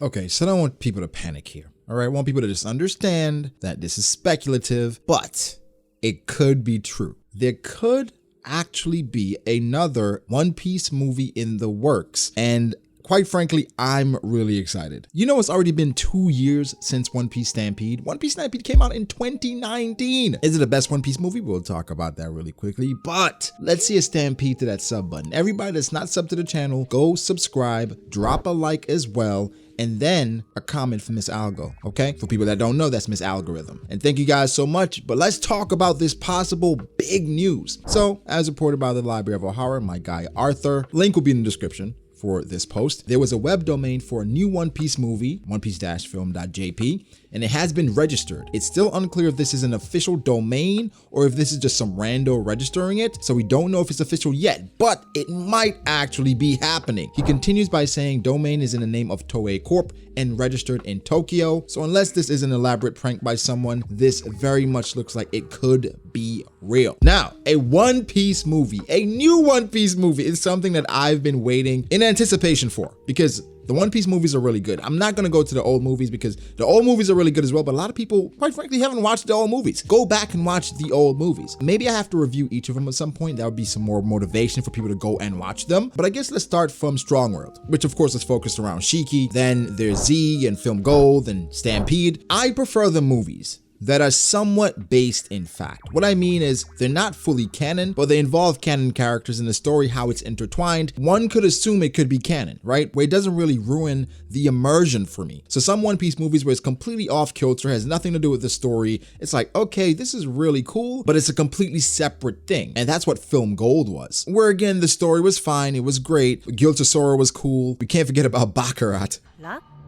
Okay, so I don't want people to panic here. All right, I want people to just understand that this is speculative, but it could be true. There could actually be another One Piece movie in the works, and quite frankly, I'm really excited. You know, it's already been 2 years since One Piece Stampede. One Piece Stampede came out in 2019. Is it the best One Piece movie? We'll talk about that really quickly, but let's see a stampede to that sub button. Everybody that's not subbed to the channel, go subscribe, drop a like as well, and then a comment from Miss Algo, okay? For people that don't know, that's Miss Algorithm. And thank you guys so much, but let's talk about this possible big news. So, as reported by the Library of Ohara, my guy Arthur, link will be in the description for this post. There was a web domain for a new One Piece movie, onepiece-film.jp, and it has been registered. It's still unclear if this is an official domain or if this is just some rando registering it, so we don't know if it's official yet, but it might actually be happening. He continues by saying domain is in the name of Toei Corp and registered in Tokyo, so unless this is an elaborate prank by someone, this very much looks like it could be real. Now, a One Piece movie, a new One Piece movie is something that I've been waiting in anticipation for, because the One Piece movies are really good. I'm not gonna go to the old movies because the old movies are really good as well, but a lot of people, quite frankly, haven't watched the old movies. Go back and watch the old movies. Maybe I have to review each of them at some point. That would be some more motivation for people to go and watch them. But I guess let's start from Strong World, which of course is focused around Shiki. Then there's Z and Film Gold and Stampede. I prefer the movies that are somewhat based in fact. What I mean is they're not fully canon, but they involve canon characters in the story, how it's intertwined. One could assume it could be canon, right? Where it doesn't really ruin the immersion for me. So some One Piece movies where it's completely off kilter, has nothing to do with the story. It's like, okay, this is really cool, but it's a completely separate thing. And that's what Film Gold was. Where again, the story was fine, it was great. Guild Tesoro was cool. We can't forget about Baccarat.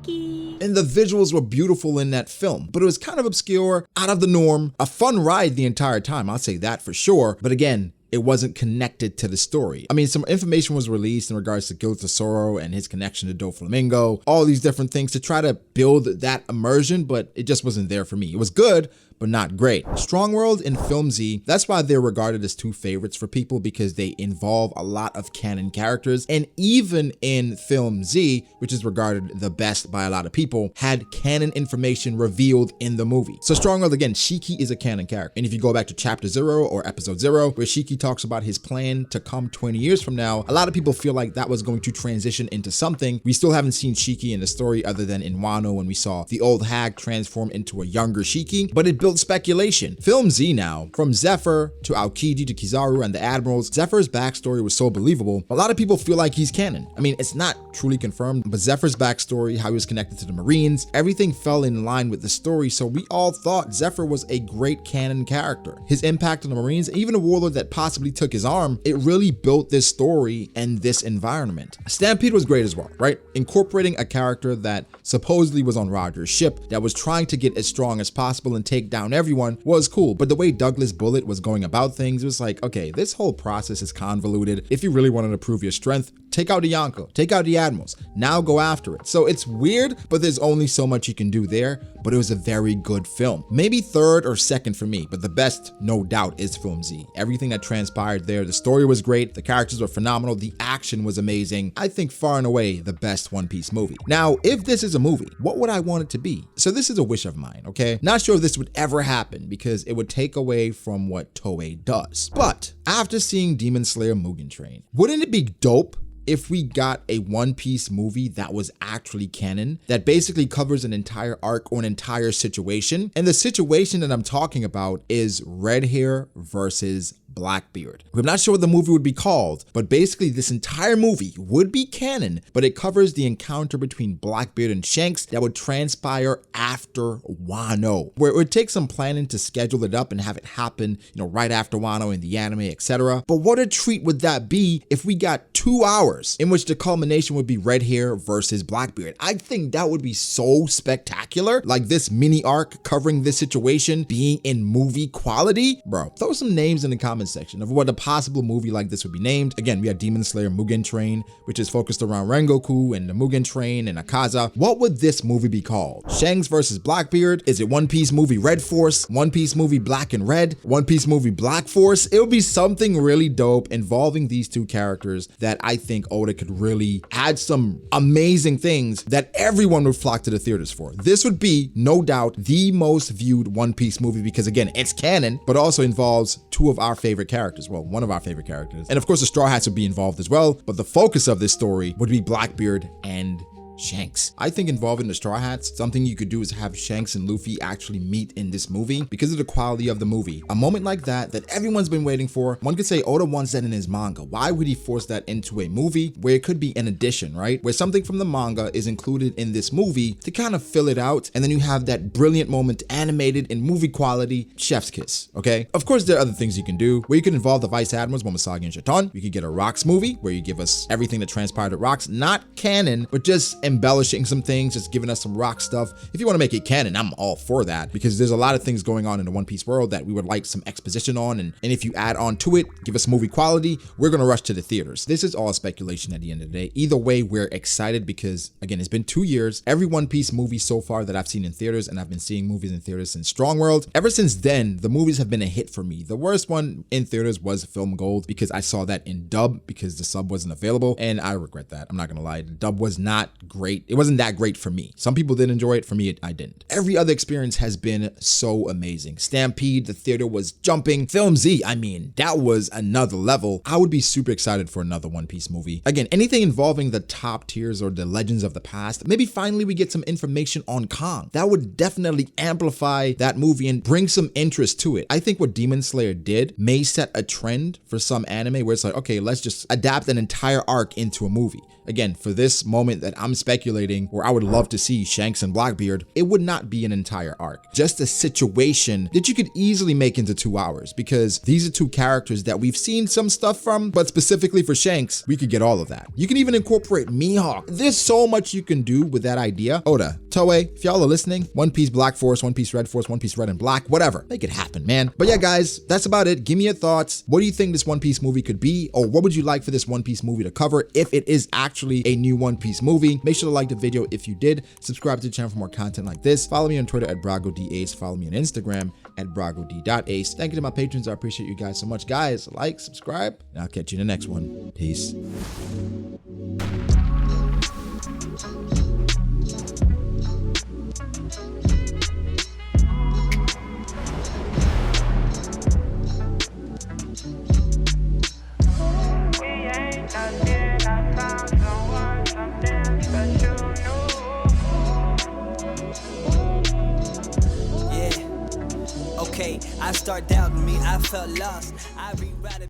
And the visuals were beautiful in that film, but it was kind of obscure, out of the norm, a fun ride the entire time, I'll say that for sure. But again, it wasn't connected to the story. I mean, some information was released in regards to Guild Tesoro and his connection to Doflamingo, all these different things to try to build that immersion, but it just wasn't there for me. It was good, but not great. Strong World and Film Z, that's why they're regarded as two favorites for people, because they involve a lot of canon characters. And even in Film Z, which is regarded the best by a lot of people, had canon information revealed in the movie. So Strong World, again, Shiki is a canon character. And if you go back to chapter 0 or episode 0, where Shiki talks about his plan to come 20 years from now, a lot of people feel like that was going to transition into something. We still haven't seen Shiki in the story other than in Wano when we saw the old hag transform into a younger Shiki, but it built speculation. Film Z now, from Zephyr to Aokiji to Kizaru and the Admirals, Zephyr's backstory was so believable. A lot of people feel like he's canon. I mean, it's not truly confirmed, but Zephyr's backstory, how he was connected to the Marines, everything fell in line with the story, so we all thought Zephyr was a great canon character. His impact on the Marines, even a warlord that possibly took his arm, it really built this story and this environment. Stampede was great as well, right? Incorporating a character that supposedly was on Roger's ship, that was trying to get as strong as possible and take down everyone, was cool. But the way Douglas Bullet was going about things, it was like, okay, this whole process is convoluted. If you really wanted to prove your strength, take out the Yonko, take out the Admirals, now go after it. So it's weird, but there's only so much you can do there, but it was a very good film. Maybe third or second for me, but the best, no doubt, is Film Z. Everything that transpired there, the story was great, the characters were phenomenal, the action was amazing. I think far and away the best One Piece movie. Now, if this is a movie, what would I want it to be? So this is a wish of mine, okay? Not sure if this would ever happen because it would take away from what Toei does. But after seeing Demon Slayer Mugen Train, wouldn't it be dope if we got a One Piece movie that was actually canon, that basically covers an entire arc or an entire situation? And the situation that I'm talking about is Red Hair versus Blackbeard. We're not sure what the movie would be called, but basically this entire movie would be canon, but it covers the encounter between Blackbeard and Shanks that would transpire after Wano, where it would take some planning to schedule it up and have it happen, right after Wano in the anime, etc. But what a treat would that be if we got 2 hours in which the culmination would be Red Hair versus Blackbeard. I think that would be so spectacular, like this mini arc covering this situation being in movie quality. Bro, throw some names in the comments comment section of what a possible movie like this would be named. Again, we had Demon Slayer Mugen Train, which is focused around Rengoku and the Mugen Train and Akaza. What would this movie be called? Shanks versus Blackbeard? Is it One Piece movie Red Force? One Piece movie Black and Red? One Piece movie Black Force? It would be something really dope involving these two characters that I think Oda could really add some amazing things that everyone would flock to the theaters for. This would be, no doubt, the most viewed One Piece movie because, again, it's canon, but also involves two of our favorite characters. Well, one of our favorite characters. And of course, the Straw Hats would be involved as well, but the focus of this story would be Blackbeard and Shanks. I think involving the Straw Hats, something you could do is have Shanks and Luffy actually meet in this movie because of the quality of the movie. A moment like that everyone's been waiting for. One could say Oda wants that in his manga. Why would he force that into a movie where it could be an addition, right? Where something from the manga is included in this movie to kind of fill it out, and then you have that brilliant moment animated in movie quality, chef's kiss, okay? Of course, there are other things you can do where you can involve the Vice Admirals, Momoshage and Chaton. You could get a Rocks movie where you give us everything that transpired at Rocks, not canon, but just embellishing some things, just giving us some rock stuff. If you want to make it canon, I'm all for that because there's a lot of things going on in the One Piece world that we would like some exposition on, and if you add on to it, give us movie quality, we're gonna rush to the theaters. This is all speculation at the end of the day. Either way, we're excited because, again, it's been 2 years. Every One Piece movie so far that I've seen in theaters, and I've been seeing movies in theaters since Strong World, ever since then, the movies have been a hit for me. The worst one in theaters was Film Gold because I saw that in dub because the sub wasn't available, and I regret that. I'm not gonna lie, the dub was not great. It wasn't that great for me. Some people did enjoy it. For me, I didn't. Every other experience has been so amazing. Stampede, the theater was jumping. Film Z, I mean, that was another level. I would be super excited for another One Piece movie. Again, anything involving the top tiers or the legends of the past. Maybe finally we get some information on Kong. That would definitely amplify that movie and bring some interest to it. I think what Demon Slayer did may set a trend for some anime where it's like, okay, let's just adapt an entire arc into a movie. Again, for this moment that I'm speculating, where I would love to see Shanks and Blackbeard, it would not be an entire arc. Just a situation that you could easily make into 2 hours because these are two characters that we've seen some stuff from, but specifically for Shanks, we could get all of that. You can even incorporate Mihawk. There's so much you can do with that idea. Oda, Toei, if y'all are listening, One Piece Black Force, One Piece Red Force, One Piece Red and Black, whatever. Make it happen, man. But yeah, guys, that's about it. Give me your thoughts. What do you think this One Piece movie could be? Or what would you like for this One Piece movie to cover if it is actually a new One Piece movie? Make sure to like the video if you did. Subscribe to the channel for more content like this. Follow me on Twitter at BragoDAce. Follow me on Instagram at BragoD.ace. Thank you to my patrons. I appreciate you guys so much. Guys, like, subscribe, and I'll catch you in the next one. Peace. I start doubting me, I felt lost. I rewrite it.